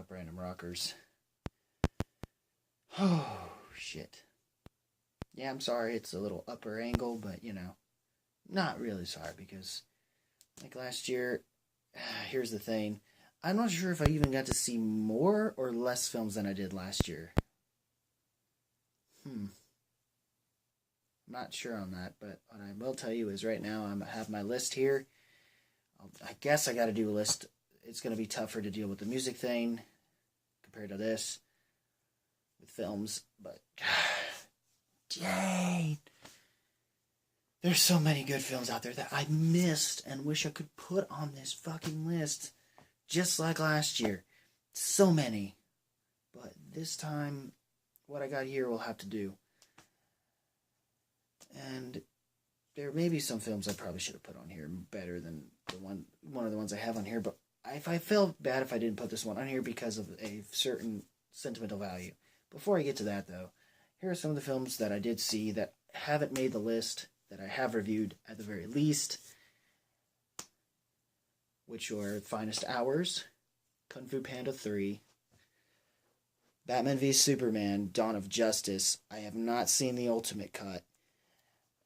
up random rockers. Oh, shit. Yeah, I'm sorry it's a little upper angle, but, not really sorry because, like last year, here's the thing. I'm not sure if I even got to see more or less films than I did last year. I'm not sure on that, but what I will tell you is right now I have my list here. I guess I got to do a list. It's going to be tougher to deal with the music thing compared to this with films, but dang, there's so many good films out there that I missed and wish I could put on this fucking list, just like last year. So many, but this time, what I got here will have to do. And there may be some films I probably should have put on here better than one of the ones I have on here, but if I felt bad if I didn't put this one on here because of a certain sentimental value. Before I get to that, though, here are some of the films that I did see that haven't made the list, that I have reviewed at the very least, which are Finest Hours, Kung Fu Panda 3, Batman v Superman, Dawn of Justice. I have not seen the Ultimate Cut.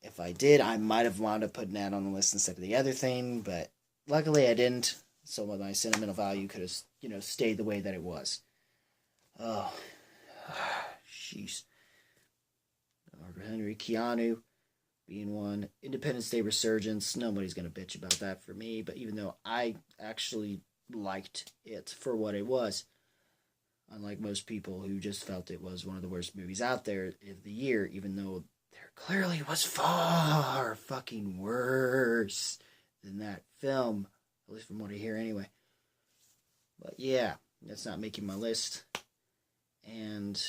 If I did, I might have wound up putting that on the list instead of the other thing, but luckily I didn't. Some of my sentimental value could have, stayed the way that it was. Oh, jeez. Margaret Henry, Keanu being one. Independence Day Resurgence. Nobody's going to bitch about that for me, but even though I actually liked it for what it was, unlike most people who just felt it was one of the worst movies out there of the year, even though there clearly was far fucking worse than that film, at least from what I hear anyway. But yeah, that's not making my list. And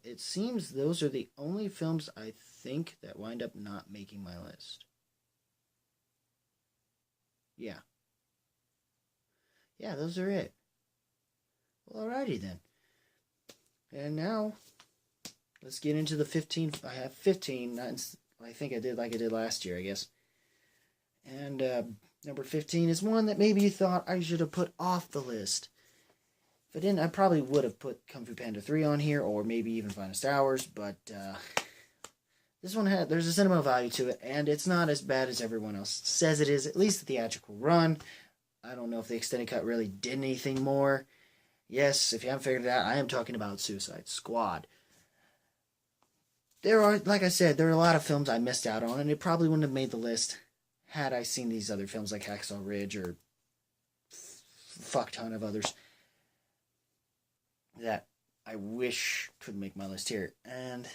it seems those are the only films I think that wind up not making my list. Yeah. Yeah, those are it. Well, alrighty then. And now, let's get into the 15. I have 15. I think I did like I did last year, I guess. And number 15 is one that maybe you thought I should have put off the list. If I didn't, I probably would have put Kung Fu Panda 3 on here, or maybe even Finest Hours, but this one there's a sentimental value to it, and it's not as bad as everyone else says it is, at least the theatrical run. I don't know if the extended cut really did anything more. Yes, if you haven't figured it out, I am talking about Suicide Squad. Like I said, there are a lot of films I missed out on, and it probably wouldn't have made the list had I seen these other films like Hacksaw Ridge or fuck ton of others that I wish could make my list here. And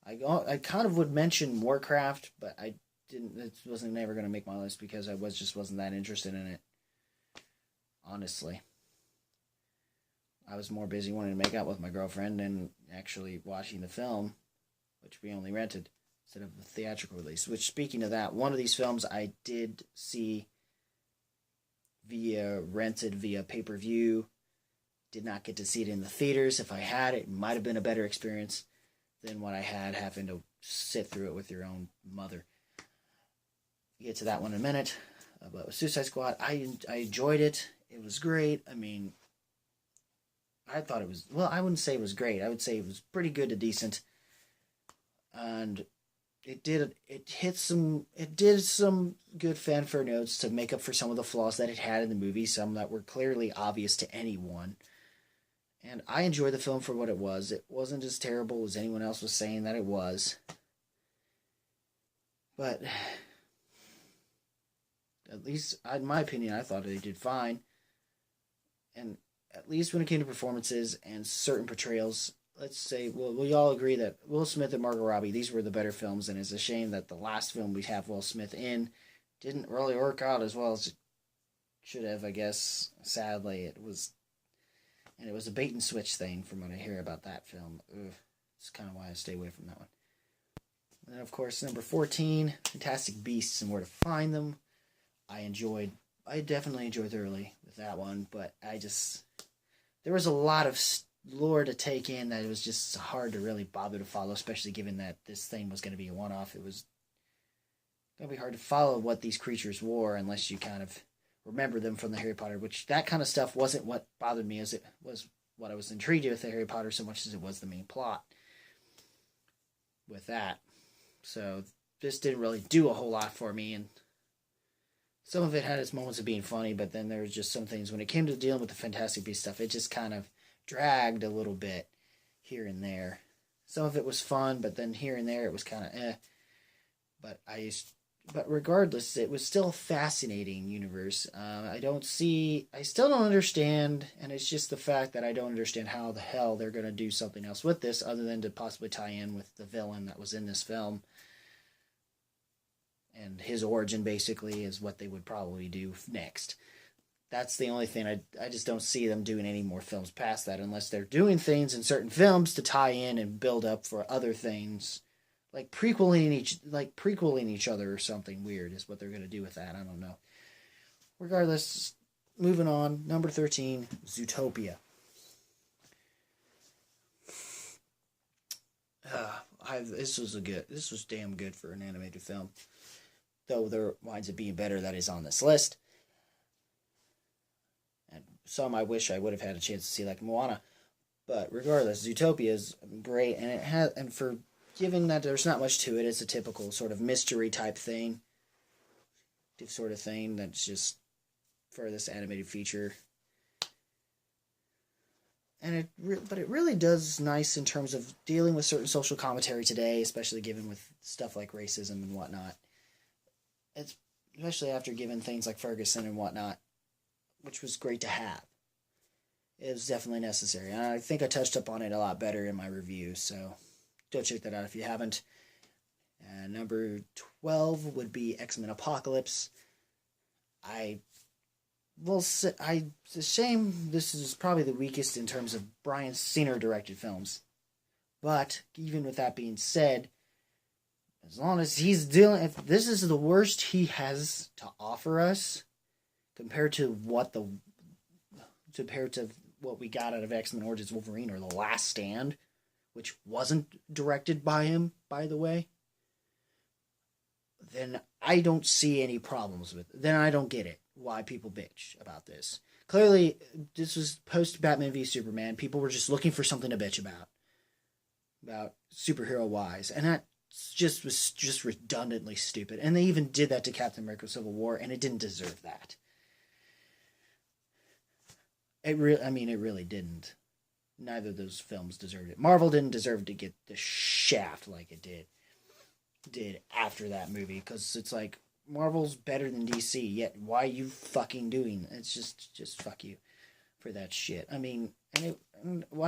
I kind of would mention Warcraft, but I didn't. It wasn't never going to make my list because I wasn't that interested in it. Honestly, I was more busy wanting to make out with my girlfriend than actually watching the film, which we only rented instead of the theatrical release. Which, speaking of that, one of these films I did see rented via pay-per-view. Did not get to see it in the theaters. If I had, it might have been a better experience than what I had having to sit through it with your own mother. We'll get to that one in a minute. But with Suicide Squad, I enjoyed it. It was great. I mean, I thought it was... Well, I wouldn't say it was great. I would say it was pretty good to decent. And it did some good fanfare notes to make up for some of the flaws that it had in the movie, some that were clearly obvious to anyone. And I enjoyed the film for what it was. It wasn't as terrible as anyone else was saying that it was. But at least, in my opinion, I thought they did fine. And at least when it came to performances and certain portrayals, let's say, well, we all agree that Will Smith and Margot Robbie, these were the better films, and it's a shame that the last film we have Will Smith in didn't really work out as well as it should have, I guess. Sadly, it was a bait and switch thing from what I hear about that film. It's kind of why I stay away from that one. And then, of course, number 14, Fantastic Beasts and Where to Find Them. I definitely enjoyed thoroughly with that one, but there was a lot of lore to take in that it was just hard to really bother to follow, especially given that this thing was going to be a one-off. It was going to be hard to follow what these creatures were unless you kind of remember them from the Harry Potter, which that kind of stuff wasn't what bothered me as it was what I was intrigued with the Harry Potter so much as it was the main plot with that. So this didn't really do a whole lot for me, and some of it had its moments of being funny, but then there was just some things when it came to dealing with the Fantastic Beasts stuff, it just kind of dragged a little bit here and there. Some of it was fun, but then here and there it was kind of But regardless, it was still a fascinating universe. I still don't understand, and it's just the fact that I don't understand how the hell they're going to do something else with this other than to possibly tie in with the villain that was in this film. And his origin, basically, is what they would probably do next. That's the only thing. I just don't see them doing any more films past that unless they're doing things in certain films to tie in and build up for other things. Like prequeling each other or something weird is what they're going to do with that. I don't know. Regardless, moving on. Number 13, Zootopia. This was damn good for an animated film. Though there winds up being better that is on this list. And some I wish I would have had a chance to see, like Moana. But regardless, Zootopia is great, and for given that there's not much to it, it's a typical sort of mystery type thing. Sort of thing that's just for this animated feature. And but it really does nice in terms of dealing with certain social commentary today, especially given with stuff like racism and whatnot. It's especially after given things like Ferguson and whatnot, which was great to have. It was definitely necessary. And I think I touched up on it a lot better in my review, so go check that out if you haven't. Number 12 would be XMen Apocalypse. It's a shame this is probably the weakest in terms of Bryan Singer directed films. But even with that being said, as long as if this is the worst he has to offer us, compared to what we got out of X-Men Origins Wolverine or The Last Stand, which wasn't directed by him, by the way, then I don't see any problems with it. Then I don't get it, why people bitch about this. Clearly, this was post-Batman v Superman. People were just looking for something to bitch about superhero-wise. And that was just redundantly stupid. And they even did that to Captain America Civil War, and it didn't deserve that. It really didn't. Neither of those films deserved it. Marvel didn't deserve to get the shaft like it did after that movie, because it's like, Marvel's better than DC, yet why are you fucking doing it? It's just fuck you for that shit. I mean, I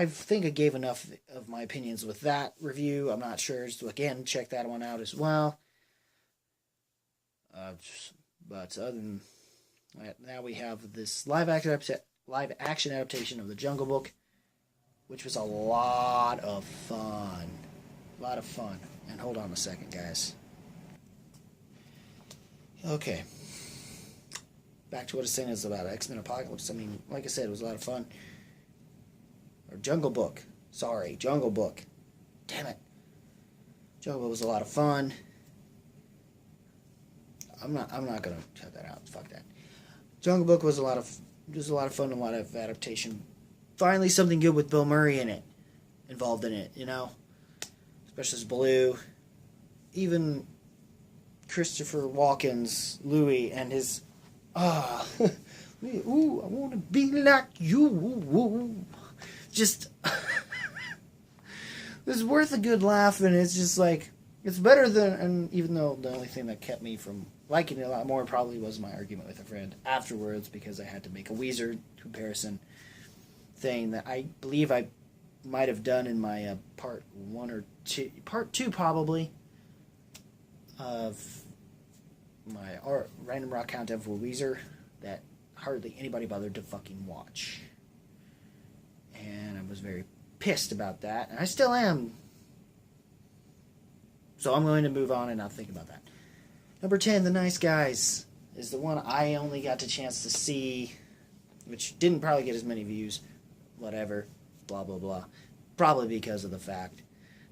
think I gave enough of my opinions with that review. I'm not sure, so again, check that one out as well. But other than that, now we have this live action adaptation of The Jungle Book, which was a lot of fun. And hold on a second, guys. Okay. Back to what I was saying is about X-Men Apocalypse. I mean, like I said, it was a lot of fun. Or Jungle Book. Sorry, Jungle Book. Damn it. Jungle Book was a lot of fun. I'm not gonna cut that out. Fuck that. Jungle Book was a lot of fun, a lot of adaptation. Finally, something good with Bill Murray involved in it, you know, especially as Baloo. Even Christopher Walken's Louis and his ooh, I want to be like you. Just it's worth a good laugh, and it's just like, it's better than, and even though the only thing that kept me from liking it a lot more probably was my argument with a friend afterwards, because I had to make a Weezer comparison thing that I believe I might have done in my part 2 probably, of my random rock countdown for Weezer that hardly anybody bothered to fucking watch. And I was very pissed about that, and I still am. So I'm going to move on and not think about that. Number 10, The Nice Guys, is the one I only got the chance to see, which didn't probably get as many views, whatever, blah, blah, blah. Probably because of the fact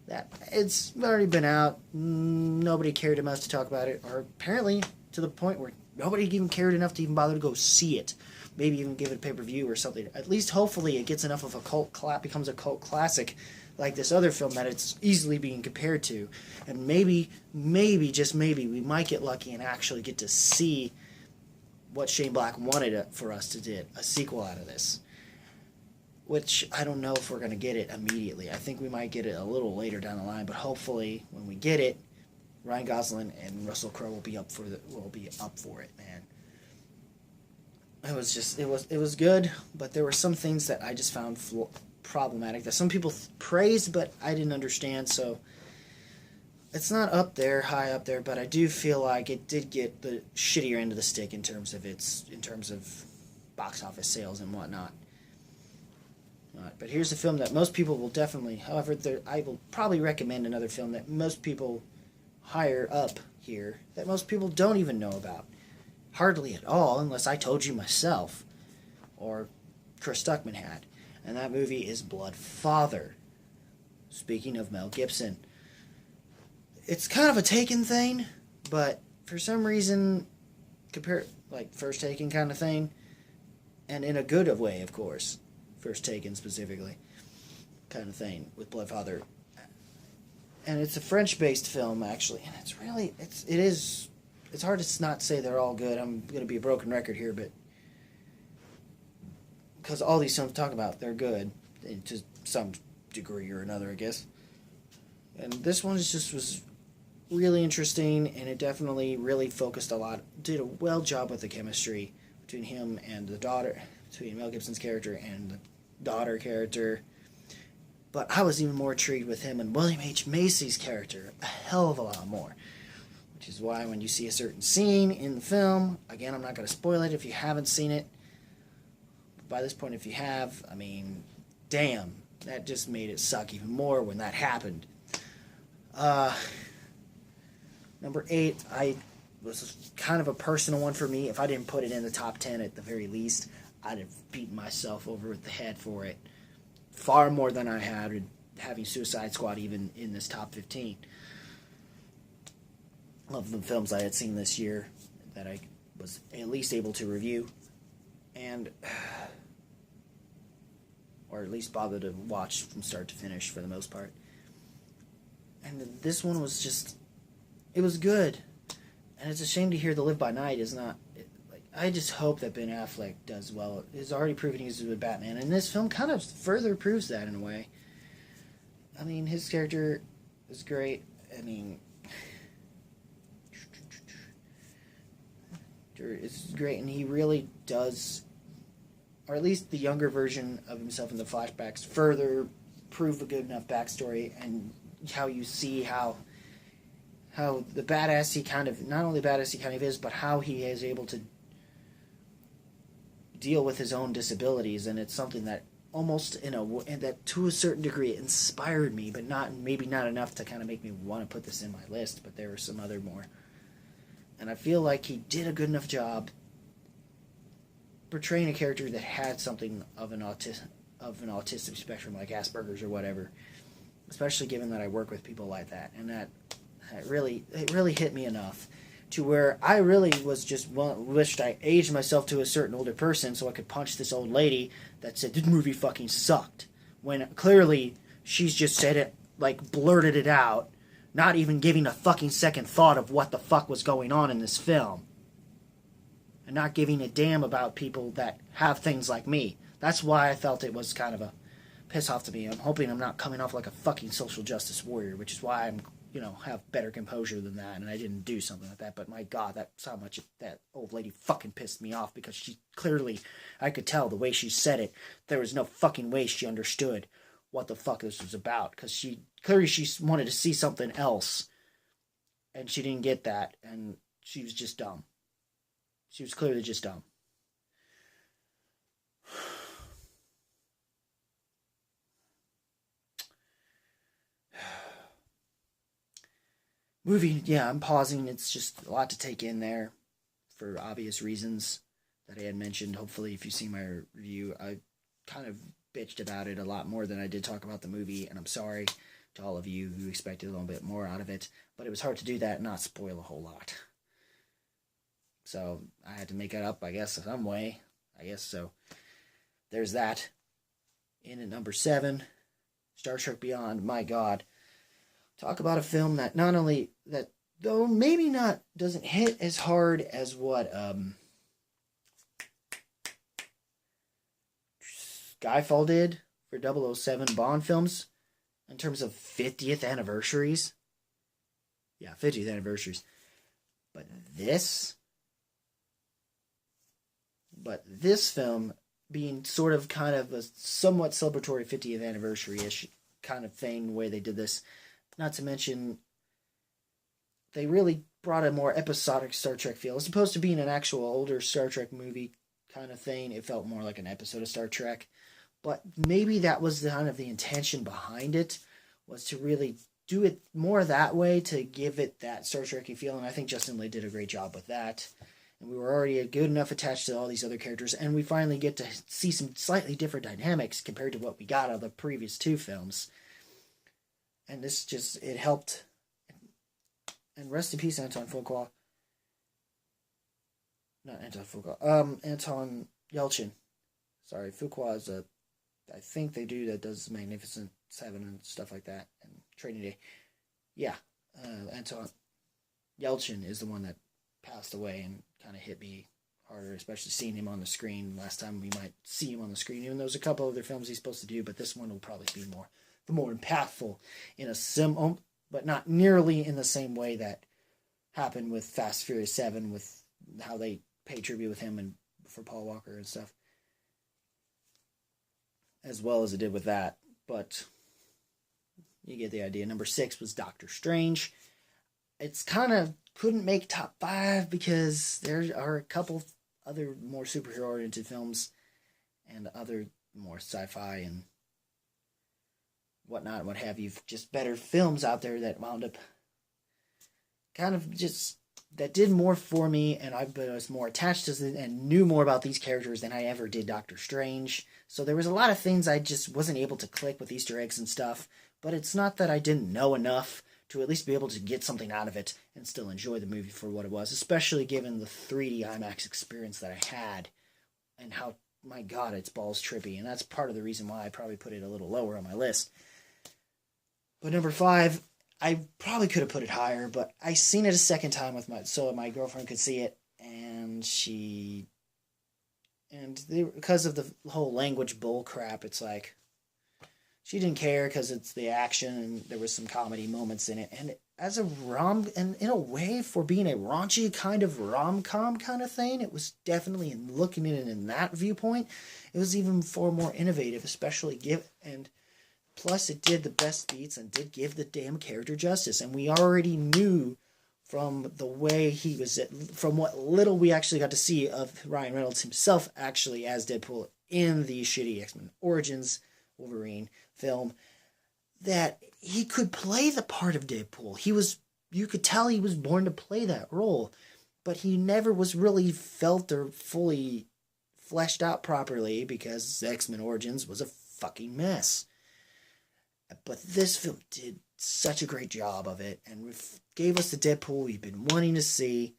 that it's already been out, nobody cared enough to talk about it, or apparently to the point where nobody even cared enough to even bother to go see it. Maybe even give it a pay-per-view or something. At least, hopefully, it gets enough of a becomes a cult classic, like this other film that it's easily being compared to. And maybe, just maybe, we might get lucky and actually get to see what Shane Black wanted for us to do, a sequel out of this. Which, I don't know if we're going to get it immediately. I think we might get it a little later down the line, but hopefully, when we get it, Ryan Gosling and Russell Crowe will be up for it, man. It was good, but there were some things that I just found problematic that some people praised, but I didn't understand. So it's not high up there, but I do feel like it did get the shittier end of the stick in terms of box office sales and whatnot. But here's a film that most people will definitely. However, I will probably recommend another film that most people higher up here that most people don't even know about. Hardly at all, unless I told you myself, or Chris Stuckman had. And that movie is Bloodfather. Speaking of Mel Gibson. It's kind of a Taken thing, but for some reason, First Taken kind of thing, and in a good way, of course. First Taken specifically, kind of thing, with Bloodfather. And it's a French-based film, actually, and it's hard to not say they're all good. I'm going to be a broken record here, but because all these films talk about, they're good to some degree or another, I guess. And this one was really interesting, and it definitely really focused did a well job with the chemistry between him and the daughter, between Mel Gibson's character and the daughter character. But I was even more intrigued with him and William H. Macy's character, a hell of a lot more. Which is why when you see a certain scene in the film, again, I'm not going to spoil it if you haven't seen it. But by this point, if you have, I mean, damn, that just made it suck even more when that happened. Number 8, was kind of a personal one for me. If I didn't put it in the top 10 at the very least, I'd have beaten myself over with the head for it. Far more than I had having Suicide Squad even in this top 15. Of the films I had seen this year that I was at least able to review and or at least bother to watch from start to finish for the most part. And this one was it was good. And it's a shame to hear The Live by Night is not I just hope that Ben Affleck does well. He's already proven he's with Batman, and this film kind of further proves that in a way. I mean, his character is great. I mean, it's great, and he really does, or at least the younger version of himself in the flashbacks, further prove a good enough backstory, and how you see how the badass he kind of, not only badass he kind of is, but how he is able to deal with his own disabilities, and it's something that almost and that to a certain degree inspired me, but maybe not enough to kind of make me want to put this in my list, but there were some other more. And I feel like he did a good enough job portraying a character that had something of an autistic spectrum, like Asperger's or whatever, especially given that I work with people like that, and that it really hit me enough to where I really was wished I aged myself to a certain older person so I could punch this old lady that said this movie fucking sucked, when clearly she's just said it, blurted it out, not even giving a fucking second thought of what the fuck was going on in this film, and not giving a damn about people that have things like me. That's why I felt it was kind of a piss off to me. I'm hoping I'm not coming off like a fucking social justice warrior, which is why I'm have better composure than that, and I didn't do something like that. But my God, that's how much that old lady fucking pissed me off, because she clearly, I could tell the way she said it, there was no fucking way she understood what the fuck this was about, because she wanted to see something else, and she didn't get that, and she was just dumb. She was clearly just dumb. Movie, yeah, I'm pausing. It's just a lot to take in there for obvious reasons that I had mentioned. Hopefully, if you've seen my review, I kind of bitched about it a lot more than I did talk about the movie, and I'm sorry to all of you who expected a little bit more out of it, but it was hard to do that and not spoil a whole lot. So I had to make it up, I guess, some way. I guess so. There's that. In at number 7, Star Trek Beyond. My God. Talk about a film that not only, that though maybe not, doesn't hit as hard as what Skyfall did for 007 Bond films in terms of 50th anniversaries. Yeah, 50th anniversaries. But this film being sort of kind of a somewhat celebratory 50th anniversary-ish kind of thing, the way they did this. Not to mention, they really brought a more episodic Star Trek feel. As opposed to being an actual older Star Trek movie kind of thing, it felt more like an episode of Star Trek. But maybe that was kind of the intention behind it, was to really do it more that way, to give it that Star Trek-y feel, and I think Justin Lin did a great job with that. And we were already good enough attached to all these other characters, and we finally get to see some slightly different dynamics compared to what we got out of the previous 2 films. And this just, it helped. And rest in peace, Anton Fuqua. Not Anton Fuqua. Anton Yelchin. Sorry, Fuqua is I think they do that does Magnificent Seven and stuff like that, and Training Day. Yeah, Anton Yelchin is the one that passed away, and kind of hit me harder, especially seeing him on the screen. Last time we might see him on the screen, even though there's a couple other films he's supposed to do, but this one will probably be the more impactful in a but not nearly in the same way that happened with Fast Furious 7, with how they pay tribute with him and for Paul Walker and stuff, as well as it did with that. But you get the idea. Number 6 was Doctor Strange. It's kind of couldn't make top 5 because there are a couple other more superhero-oriented films and other more sci-fi and whatnot, what have you, just better films out there that wound up kind of just, that did more for me, and I was more attached to it and knew more about these characters than I ever did Doctor Strange. So there was a lot of things I just wasn't able to click with Easter eggs and stuff, but it's not that I didn't know enough to at least be able to get something out of it and still enjoy the movie for what it was, especially given the 3D IMAX experience that I had, and how, my God, it's balls trippy, and that's part of the reason why I probably put it a little lower on my list. But number 5, I probably could have put it higher, but I seen it a second time so my girlfriend could see it, and because of the whole language bull crap, it's like, she didn't care because it's the action and there was some comedy moments in it. And as a and in a way, for being a raunchy kind of rom-com kind of thing, it was definitely, looking at it in that viewpoint, it was even far more innovative, especially plus it did the best beats and did give the damn character justice. And we already knew from the way he was, from what little we actually got to see of Ryan Reynolds himself actually as Deadpool in the shitty X-Men Origins Wolverine film, that he could play the part of Deadpool. You could tell he was born to play that role, but he never was really felt or fully fleshed out properly because X-Men Origins was a fucking mess. But this film did such a great job of it and gave us the Deadpool we've been wanting to see.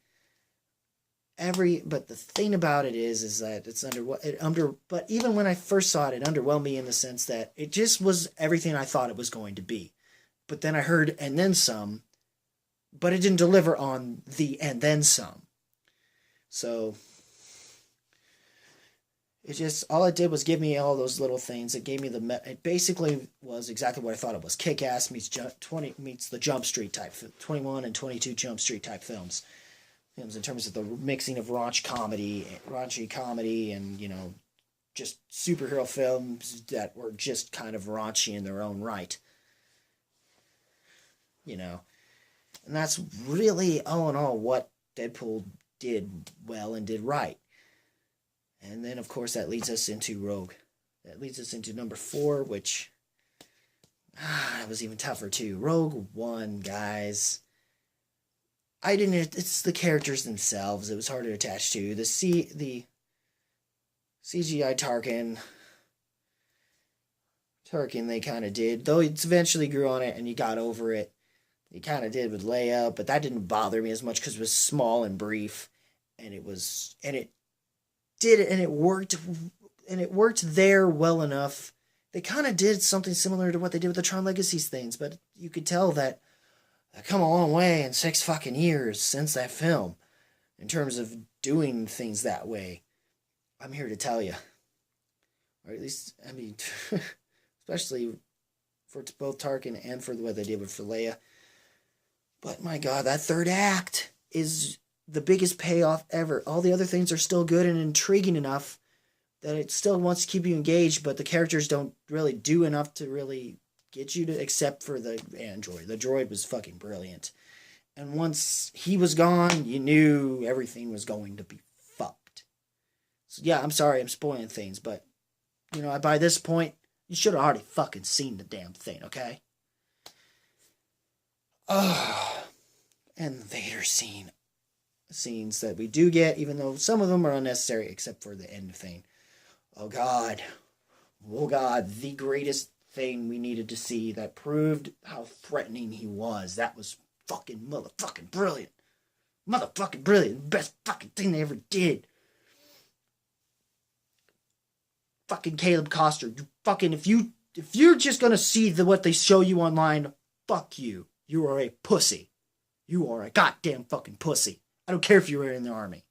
But the thing about it is that but even when I first saw it, it underwhelmed me in the sense that it just was everything I thought it was going to be. But then I heard and then some, but it didn't deliver on the and then some. So it just, all it did was give me all those little things. It gave me it basically was exactly what I thought it was. Kick-Ass meets the Jump Street type, 21 and 22 Jump Street type films in terms of the mixing of raunchy comedy, and, just superhero films that were just kind of raunchy in their own right. And that's really, all in all, what Deadpool did well and did right. And then, of course, that leads us into Rogue. That leads us into number 4, which, that was even tougher, too. Rogue One, guys. It's the characters themselves it was hard to attach to. The CGI Tarkin, they kind of did. Though it eventually grew on it and you got over it. You kind of did with Leia, but that didn't bother me as much because it was small and brief. and it did it, and it worked, there well enough. They kind of did something similar to what they did with the Tron Legacies things, but you could tell that they've come a long way in 6 fucking years since that film in terms of doing things that way. I'm here to tell you. Or at least, I mean, especially for both Tarkin and for what they did with Leia. But my God, that third act is the biggest payoff ever. All the other things are still good and intriguing enough that it still wants to keep you engaged, but the characters don't really do enough to really get you to, except for the android. The droid was fucking brilliant. And once he was gone, you knew everything was going to be fucked. So yeah, I'm sorry I'm spoiling things, but, you know, by this point, you should have already fucking seen the damn thing, okay? And the Vader scenes that we do get, even though some of them are unnecessary, except for the end thing. Oh God, the greatest thing we needed to see that proved how threatening he was. That was fucking motherfucking brilliant. Motherfucking brilliant. Best fucking thing they ever did. Fucking Caleb Coster. You fucking, if you're just gonna see what they show you online, fuck you. You are a pussy. You are a goddamn fucking pussy. I don't care if you were in the army.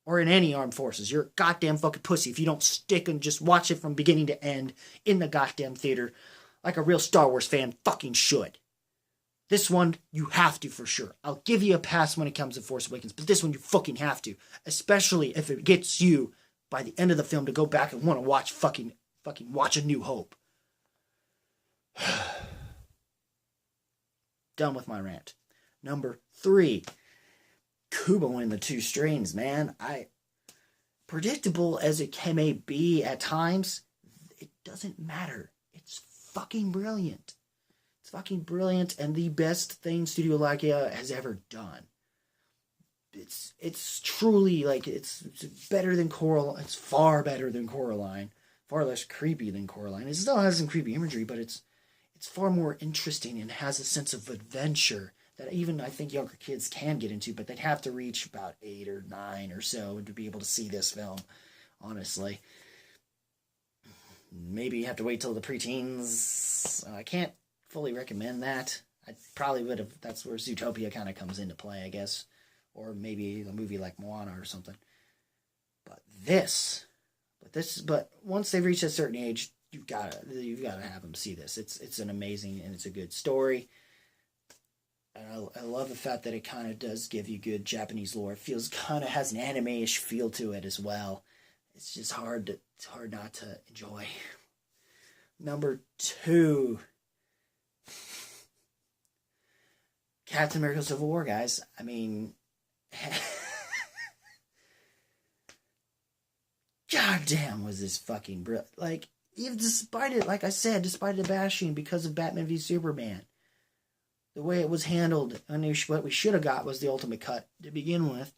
Or in any armed forces. You're a goddamn fucking pussy if you don't stick and just watch it from beginning to end in the goddamn theater like a real Star Wars fan fucking should. This one, you have to for sure. I'll give you a pass when it comes to Force Awakens, but this one you fucking have to. Especially if it gets you, by the end of the film, to go back and want to watch fucking watch A New Hope. Done with my rant. Number 3. Kubo and the Two Strings, man. Predictable as it may be at times, it doesn't matter. It's fucking brilliant. It's fucking brilliant and the best thing Studio Laika has ever done. It's truly, like, it's better than Coraline. It's far better than Coraline. Far less creepy than Coraline. It still has some creepy imagery, but it's far more interesting and has a sense of adventure that even I think younger kids can get into, but they'd have to reach about 8 or 9 or so to be able to see this film, honestly. Maybe you have to wait till the preteens. I can't fully recommend that. I probably would have, that's where Zootopia kind of comes into play, I guess. Or maybe a movie like Moana or something. But once they've reached a certain age, you've got to have them see this. It's an amazing and it's a good story. And I love the fact that it kind of does give you good Japanese lore. It feels kind of has an anime-ish feel to it as well. It's just hard not to enjoy. Number 2. Captain America Civil War, guys. I mean, goddamn was this fucking brilliant. Like, even despite it, like I said, despite the bashing because of Batman v Superman, the way it was handled, I knew what we should have got was the ultimate cut to begin with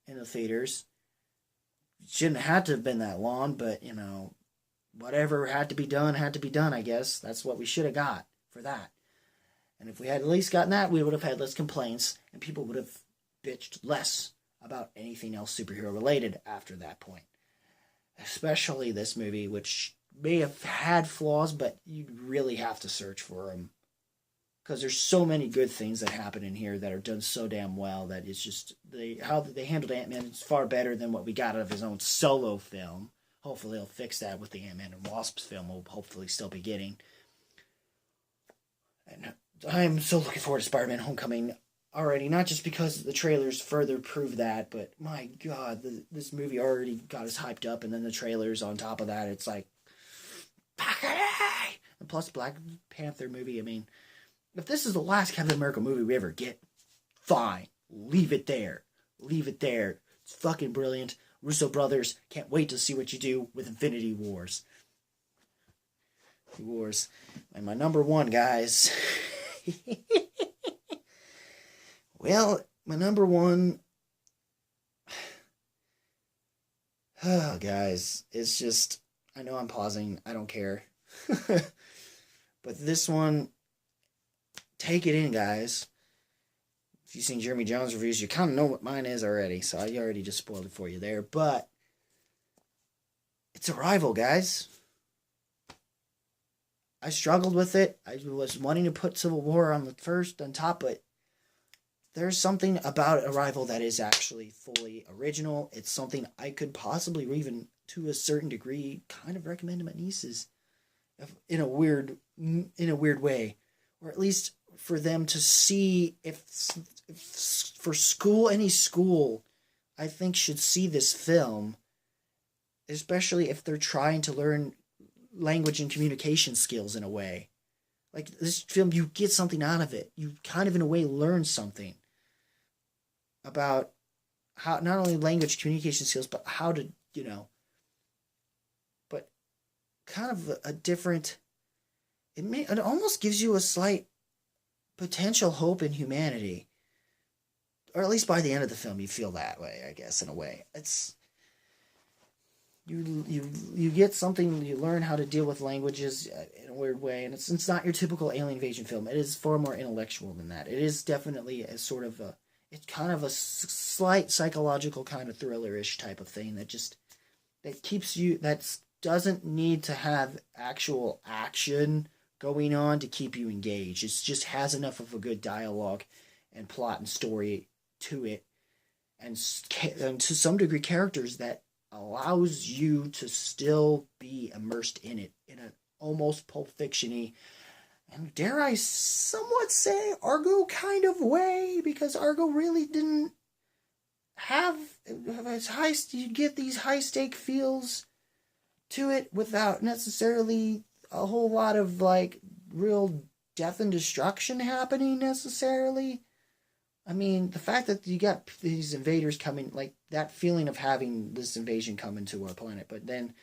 in the theaters. It shouldn't have had to have been that long, but, you know, whatever had to be done, I guess. That's what we should have got for that. And if we had at least gotten that, we would have had less complaints, and people would have bitched less about anything else superhero related after that point. Especially this movie, which may have had flaws, but you'd really have to search for them. Because there's so many good things that happen in here that are done so damn well that it's just, how they handled Ant-Man is far better than what we got out of his own solo film. Hopefully they'll fix that with the Ant-Man and Wasp film we'll hopefully still be getting. And I'm so looking forward to Spider-Man Homecoming already, not just because the trailers further prove that, but my God, this movie already got us hyped up, and then the trailers on top of that, it's like, and plus Black Panther movie, I mean, if this is the last Captain America movie we ever get, fine. Leave it there. Leave it there. It's fucking brilliant. Russo brothers, can't wait to see what you do with Infinity Wars. And my number 1, guys. Well, my number 1... Oh, guys. It's just... I know I'm pausing. I don't care. But this one... Take it in, guys. if you've seen Jeremy Jones reviews, you kind of know what mine is already, so I already just spoiled it for you there. But it's Arrival, guys. I struggled with it. I was wanting to put Civil War on top, but there's something about Arrival that is actually fully original. It's something I could possibly, or even to a certain degree, kind of recommend to my nieces, in a weird way, or at least for them to see if for any school, I think should see this film, especially if they're trying to learn language and communication skills in a way. Like this film, you get something out of it. You kind of in a way learn something about how not only language communication skills, but how to, but kind of a different, it almost gives you a slight potential hope in humanity. Or at least by the end of the film, you feel that way, I guess, in a way. It's, you get something, you learn how to deal with languages in a weird way, and it's not your typical alien invasion film. It is far more intellectual than that. It is definitely a sort of it's kind of a slight psychological kind of thriller-ish type of thing that keeps you, that doesn't need to have actual action going on to keep you engaged. It just has enough of a good dialogue and plot and story to it, and to some degree characters that allows you to still be immersed in it in an almost Pulp Fiction-y, and dare I somewhat say Argo kind of way, because Argo really didn't have as high, you get these high stake feels to it without necessarily a whole lot of like real death and destruction happening necessarily. I mean, the fact that you got these invaders coming, like that feeling of having this invasion come into our planet, but then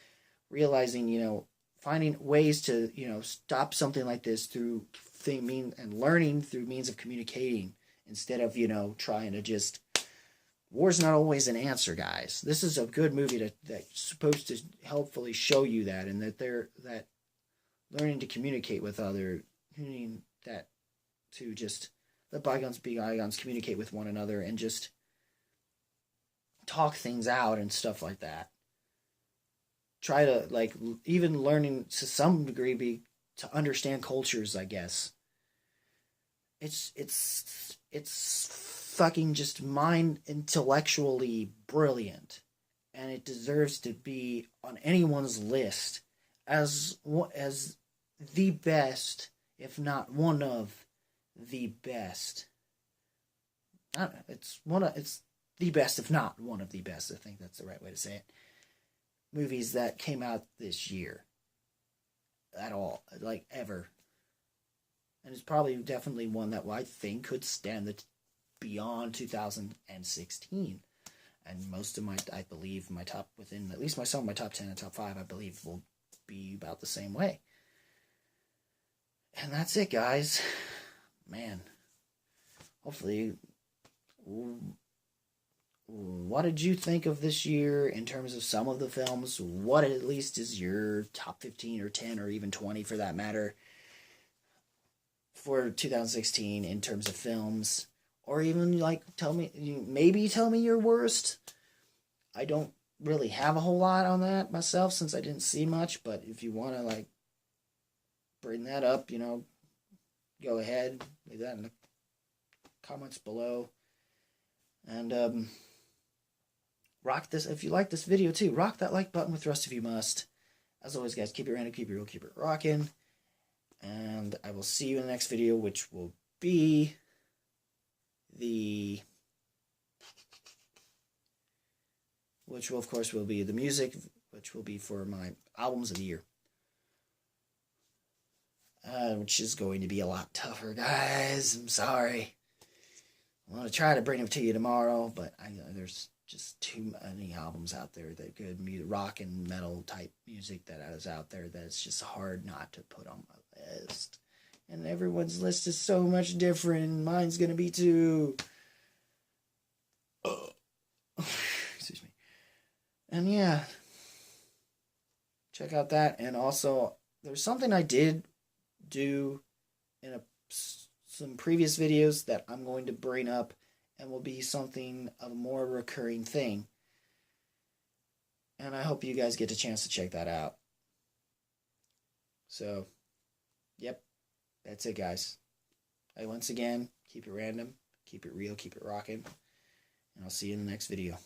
realizing, finding ways to, stop something like this through and learning through means of communicating instead of, trying to just, war's not always an answer, guys. This is a good movie that's supposed to helpfully show you that, and that learning to communicate with that to just let bygones be bygones, communicate with one another, and just talk things out and stuff like that. Try to, like, even learning to some degree to understand cultures, I guess. It's fucking just mind intellectually brilliant, and it deserves to be on anyone's list as the best, if not one of the best. I don't know, it's the best, if not one of the best. I think that's the right way to say it. Movies that came out this year. At all. Like, ever. And it's probably definitely one that I think could stand beyond 2016. And most of I believe, my top, within, at least some of my top 10 and top 5, I believe will be about the same way. And that's it, guys. Man. Hopefully, what did you think of this year in terms of some of the films? What at least is your top 15 or 10 or even 20 for that matter for 2016 in terms of films? Or even tell me your worst. I don't really have a whole lot on that myself since I didn't see much, but if you want to bring that up, go ahead, leave that in the comments below. And rock this, if you like this video too, rock that like button with the rest of you must. As always, guys, keep it random, keep it real, keep it rocking. And I will see you in the next video, which will be which will of course will be the music, which will be for my albums of the year. Which is going to be a lot tougher, guys. I'm sorry. I'm going to try to bring them to you tomorrow, but there's just too many albums out there that good rock and metal type music that is out there that it's just hard not to put on my list. And everyone's list is so much different. Mine's going to be too. Excuse me. And yeah. Check out that. And also, there's something I did do in some previous videos that I'm going to bring up and will be something of a more recurring thing. And I hope you guys get a chance to check that out. So, yep, that's it, guys. Once again, keep it random, keep it real, keep it rocking, and I'll see you in the next video.